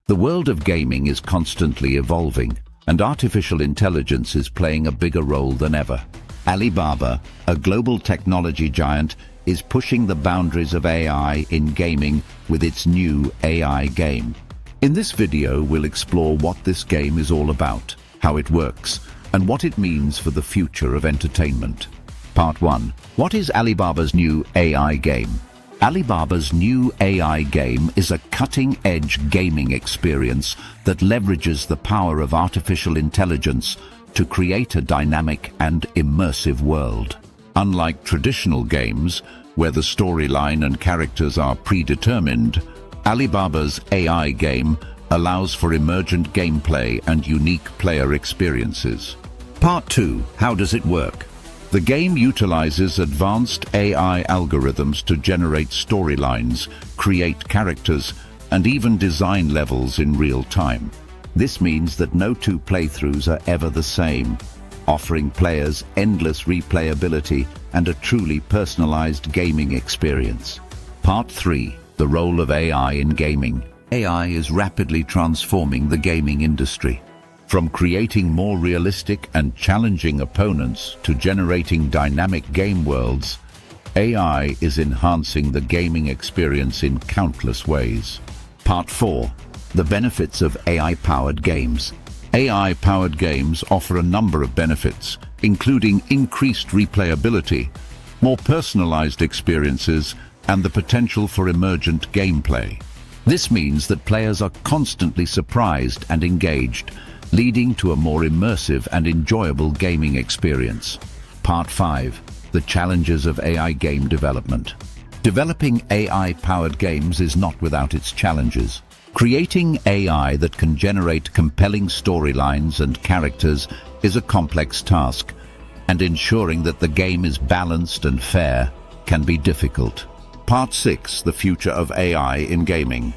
The world of gaming is constantly evolving, and artificial intelligence is playing a bigger role than ever. Alibaba, a global technology giant, is pushing the boundaries of AI in gaming with its new AI game. In this video, we'll explore what this game is all about, how it works, and what it means for the future of entertainment. Part 1. What is Alibaba's new AI game? Alibaba's new AI game is a cutting-edge gaming experience that leverages the power of artificial intelligence to create a dynamic and immersive world. Unlike traditional games, where the storyline and characters are predetermined, Alibaba's AI game allows for emergent gameplay and unique player experiences. Part 2. How does it work? The game utilizes advanced AI algorithms to generate storylines, create characters, and even design levels in real time. This means that no two playthroughs are ever the same, offering players endless replayability and a truly personalized gaming experience. Part 3. The role of AI in gaming. AI is rapidly transforming the gaming industry. From creating more realistic and challenging opponents to generating dynamic game worlds, AI is enhancing the gaming experience in countless ways. Part 4. The benefits of AI-powered games. AI-powered games offer a number of benefits, including increased replayability, more personalized experiences, and the potential for emergent gameplay. This means that players are constantly surprised and engaged, leading to a more immersive and enjoyable gaming experience. Part 5. The challenges of AI game development. Developing AI-powered games is not without its challenges. Creating AI that can generate compelling storylines and characters is a complex task, and ensuring that the game is balanced and fair can be difficult. Part 6. The future of AI in gaming.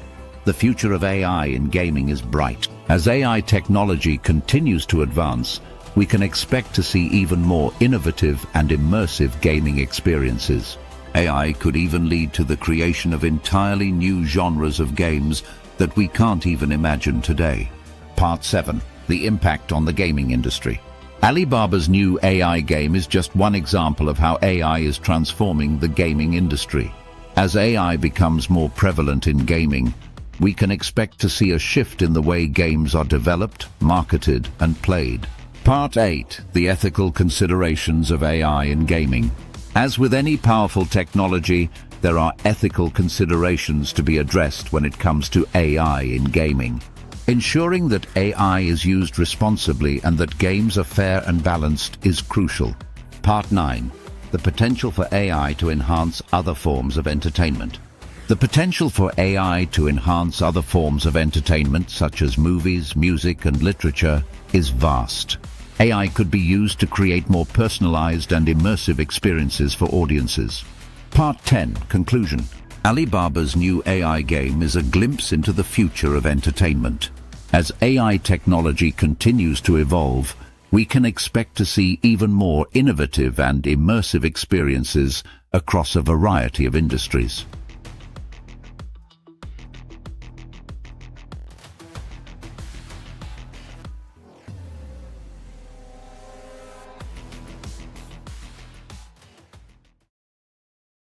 The future of AI in gaming is bright. As AI technology continues to advance, we can expect to see even more innovative and immersive gaming experiences. AI could even lead to the creation of entirely new genres of games that we can't even imagine today. Part 7. The impact on the gaming industry. Alibaba's new AI game is just one example of how AI is transforming the gaming industry. As AI becomes more prevalent in gaming, we can expect to see a shift in the way games are developed, marketed, and played. Part 8. The ethical considerations of AI in gaming. As with any powerful technology, there are ethical considerations to be addressed when it comes to AI in gaming. Ensuring that AI is used responsibly and that games are fair and balanced is crucial. Part 9. The potential for AI to enhance other forms of entertainment. The potential for AI to enhance other forms of entertainment, such as movies, music, and literature, is vast. AI could be used to create more personalized and immersive experiences for audiences. Part 10. Conclusion. Alibaba's new AI game is a glimpse into the future of entertainment. As AI technology continues to evolve, we can expect to see even more innovative and immersive experiences across a variety of industries.